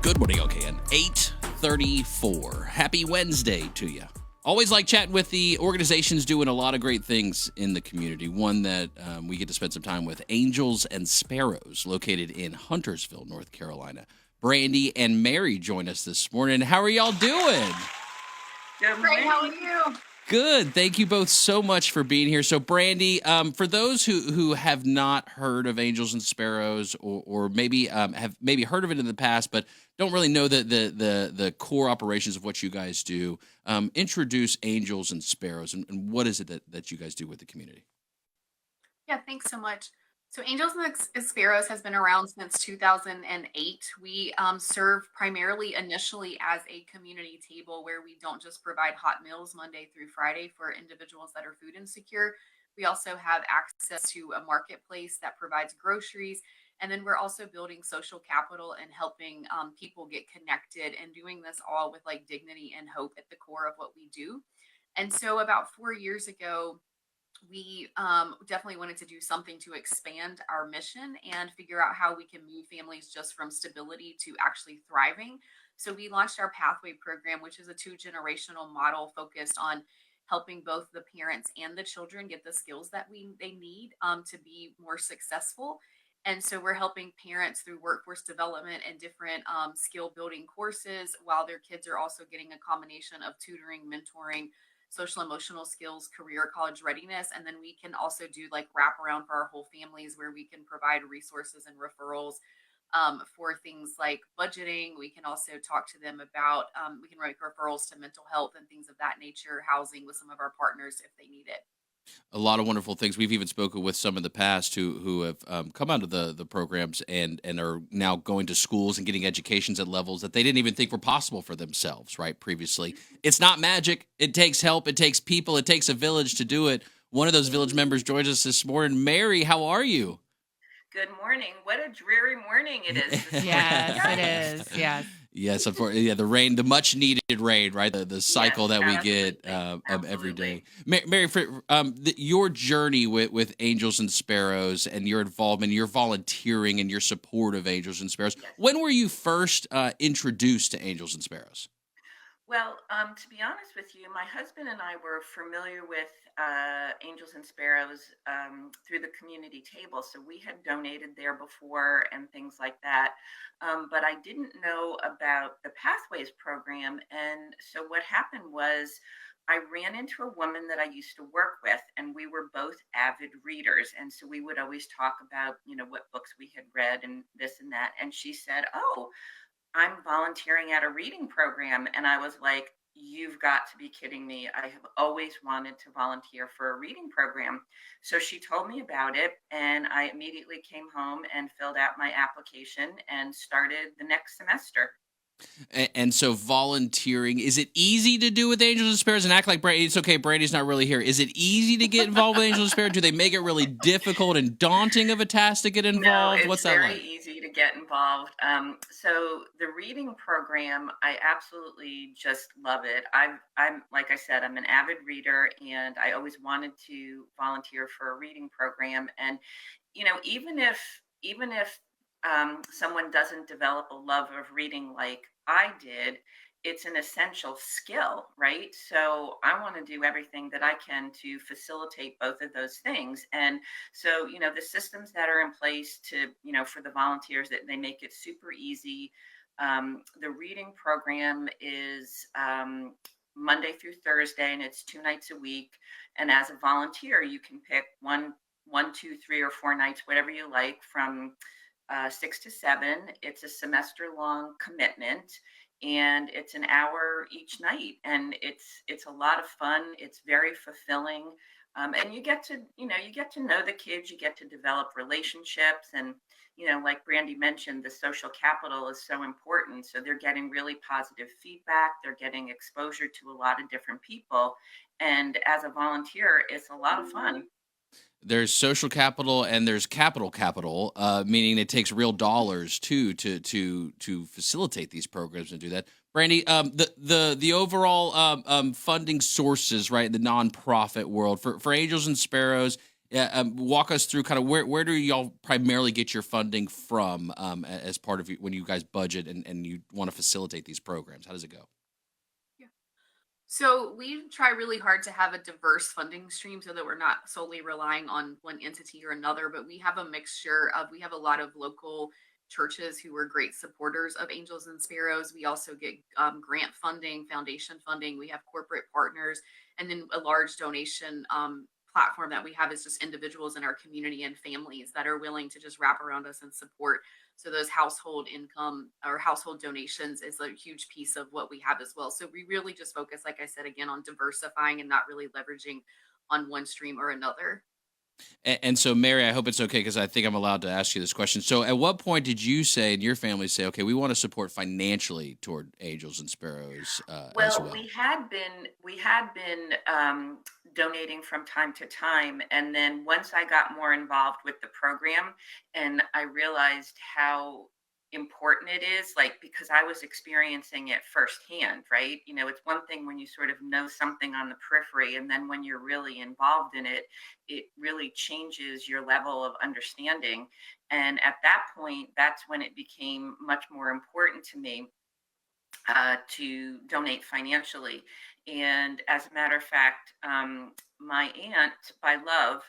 Good morning, okay, and 8:34. Happy Wednesday to you. Always like chatting with the organizations doing a lot of great things in the community. One that we get to spend some time with, Angels and Sparrows, located in Huntersville, North Carolina. Brandi and Mary join us this morning. How are y'all doing? Good morning. How are you? Good. Thank you both so much for being here. So, Brandi, for those who have not heard of Angels and Sparrows, or maybe have maybe heard of it in the past, but don't really know the core operations of what you guys do, introduce Angels and Sparrows, and what is it that you guys do with the community? Yeah, thanks so much. So Angels and Sparrows has been around since 2008. We serve primarily initially as a community table where we don't just provide hot meals Monday through Friday for individuals that are food insecure. We also have access to a marketplace that provides groceries. And then we're also building social capital and helping people get connected and doing this all with like dignity and hope at the core of what we do. And so about 4 years ago, we definitely wanted to do something to expand our mission and figure out how we can move families just from stability to actually thriving. So we launched our Pathway program, which is a two-generational model focused on helping both the parents and the children get the skills that they need to be more successful. And so we're helping parents through workforce development and different skill building courses, while their kids are also getting a combination of tutoring, mentoring, social emotional skills, career, college readiness. And then we can also do like wraparound for our whole families where we can provide resources and referrals for things like budgeting. We can also talk to them about, we can write referrals to mental health and things of that nature, housing with some of our partners if they need it. A lot of wonderful things. We've even spoken with some in the past who have come out of the programs and are now going to schools and getting educations at levels that they didn't even think were possible for themselves, right? Previously. It's not magic. It takes help. It takes people. It takes a village to do it. One of those village members joins us this morning. Mary, how are you? Good morning. What a dreary morning it is this morning. Yes, it is. Yes. Yes, unfortunately, yeah, the rain, the much needed rain, right? The cycle Yes, that we get every day. Mary, for your journey with Angels and Sparrows and your involvement, your volunteering and your support of Angels and Sparrows, Yes. when were you first introduced to Angels and Sparrows? Well, to be honest with you, my husband and I were familiar with Angels and Sparrows through the community table. So we had donated there before and things like that. But I didn't know about the Pathways program. And so what happened was I ran into a woman that I used to work with, and we were both avid readers. And so we would always talk about, what books we had read and this and that. And she said, "Oh, I'm volunteering at a reading program." And I was like, "You've got to be kidding me. I have always wanted to volunteer for a reading program." So she told me about it, and I immediately came home and filled out my application and started the next semester. And so volunteering, is it easy to do with Angels and Sparrows? And act like Brandi, it's okay, Brandy's not really here. Is it easy to get involved with Angels and Sparrows? Do they make it really difficult and daunting of a task to get No, involved? it's What's that very like? easy to get involved. So the reading program, I absolutely just love it. I'm like I said, I'm an avid reader, and I always wanted to volunteer for a reading program. And even if someone doesn't develop a love of reading like I did, it's an essential skill, right? So I want to do everything that I can to facilitate both of those things. And so, the systems that are in place for the volunteers, that they make it super easy. The reading program is Monday through Thursday, and it's 2 nights a week. And as a volunteer, you can pick one, two, 3, or 4 nights, whatever you like, from 6 to 7. It's a semester long commitment, and it's an hour each night, and it's a lot of fun. It's very fulfilling, and you get to know the kids. You get to develop relationships, and like Brandy mentioned, the social capital is so important. So they're getting really positive feedback. They're getting exposure to a lot of different people, and as a volunteer, it's a lot of fun. There's social capital and there's capital, meaning it takes real dollars too to facilitate these programs and do that. Brandi, the overall funding sources, right, in the nonprofit world for Angels and Sparrows, Yeah, walk us through kind of where do y'all primarily get your funding from as part of when you guys budget and you want to facilitate these programs? How does it go? Yeah. So we try really hard to have a diverse funding stream so that we're not solely relying on one entity or another, but we have a mixture of, we have a lot of local churches who are great supporters of Angels and Sparrows. We also get grant funding, foundation funding. We have corporate partners, and then a large donation platform that we have is just individuals in our community and families that are willing to just wrap around us and support. So those household income or household donations is a huge piece of what we have as well. So we really just focus, like I said, again, on diversifying and not really leveraging on one stream or another. And so, Mary, I hope it's okay because I think I'm allowed to ask you this question. So, at what point did you say and your family say, okay, we want to support financially toward Angels and Sparrows as Well, well? we had been donating from time to time, and then once I got more involved with the program, and I realized how important it is, like because I was experiencing it firsthand, right? You know, it's one thing when you sort of know something on the periphery, and then when you're really involved in it, it really changes your level of understanding. And at that point, that's when it became much more important to me to donate financially. And as a matter of fact, my aunt, by love,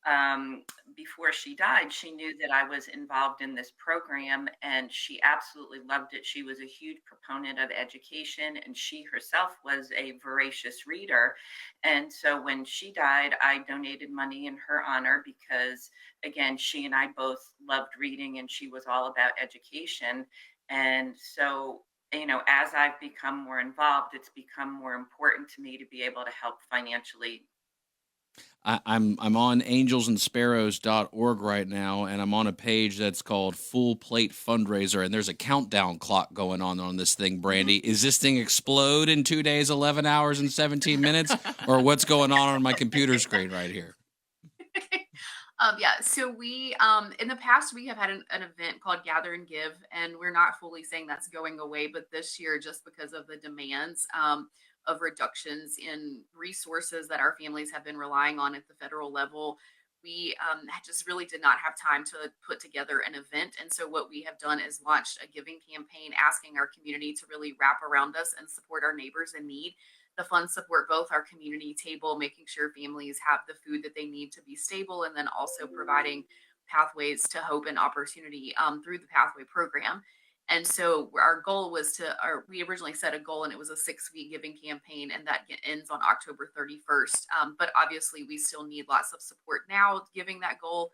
um, before she died, she knew that I was involved in this program and she absolutely loved it. She was a huge proponent of education and she herself was a voracious reader. And so when she died, I donated money in her honor because, again, she and I both loved reading and she was all about education. And so as I've become more involved, it's become more important to me to be able to help financially. I'm on angelsandsparrows.org right now, and I'm on a page that's called Full Plate Fundraiser, and there's a countdown clock going on this thing. Brandy, is this thing explode in 2 days, 11 hours, and 17 minutes, or what's going on my computer screen right here? Yeah, so we in the past we have had an event called Gather and Give, and we're not fully saying that's going away, but this year, just because of the demands of reductions in resources that our families have been relying on at the federal level, we just really did not have time to put together an event. And so what we have done is launched a giving campaign asking our community to really wrap around us and support our neighbors in need. The funds support both our community table, making sure families have the food that they need to be stable, and then also providing pathways to hope and opportunity through the Pathway program. And so our goal was we originally set a goal and it was a 6 week giving campaign, and that ends on October 31st. But obviously, we still need lots of support now giving that goal,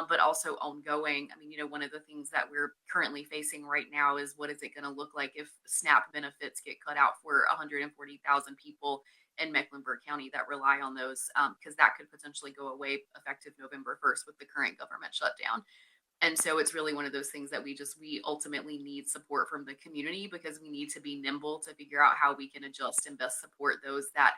but also ongoing. I mean, one of the things that we're currently facing right now is what is it going to look like if SNAP benefits get cut out for 140,000 people in Mecklenburg County that rely on those, because that could potentially go away effective November 1st with the current government shutdown. And so it's really one of those things that we ultimately need support from the community, because we need to be nimble to figure out how we can adjust and best support those that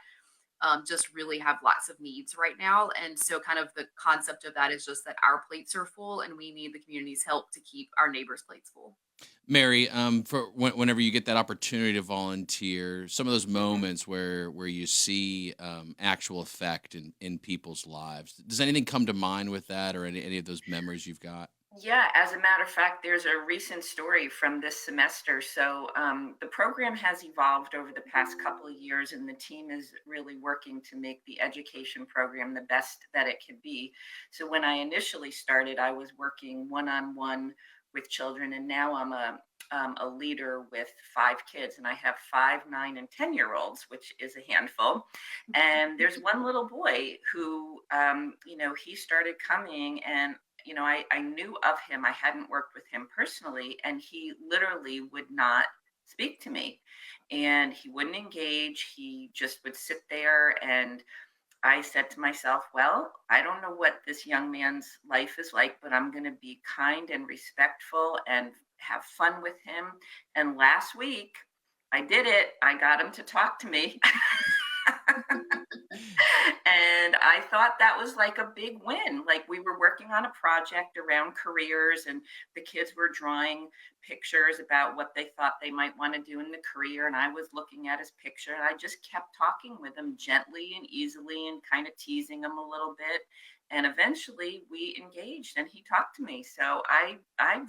just really have lots of needs right now. And so, kind of the concept of that is just that our plates are full and we need the community's help to keep our neighbors' plates full. Mary, for whenever you get that opportunity to volunteer, some of those moments where you see actual effect in people's lives, does anything come to mind with that, or any of those memories you've got? Yeah, as a matter of fact, there's a recent story from this semester. So the program has evolved over the past couple of years, and the team is really working to make the education program the best that it could be. So when I initially started, I was working one-on-one with children, and now I'm a leader with 5 kids, and I have 5, 9, and 10-year-olds, which is a handful. And there's one little boy who, he started coming, and I knew of him. I hadn't worked with him personally, and he literally would not speak to me and he wouldn't engage. He just would sit there. And I said to myself, well, I don't know what this young man's life is like, but I'm going to be kind and respectful and have fun with him. And last week, I did it. I got him to talk to me. And I thought that was like a big win. Like, we were working on a project around careers, and the kids were drawing pictures about what they thought they might want to do in the career. And I was looking at his picture, and I just kept talking with him gently and easily and kind of teasing him a little bit. And eventually we engaged and he talked to me. So I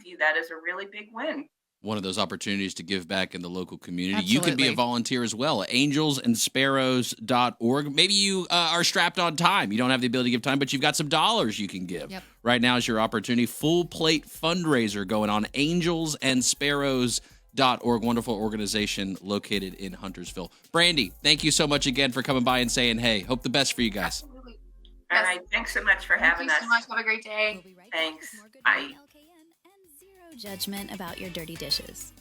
view that as a really big win. One of those opportunities to give back in the local community. You can be a Absolutely. volunteer as well. Angelsandsparrows.org. Maybe you are strapped on time. You don't have the ability to give time, but you've got some dollars you can give. Yep. Right now is your opportunity. Full plate fundraiser going on. Angelsandsparrows.org. Wonderful organization located in Huntersville. Brandi, thank you so much again for coming by and saying, hey, hope the best for you guys. Absolutely. All Yes. right. Thanks so much for Thank having you us. so much. Have a great day. We'll be right Thanks. back with more good Bye. morning LKN and zero judgment about your dirty dishes.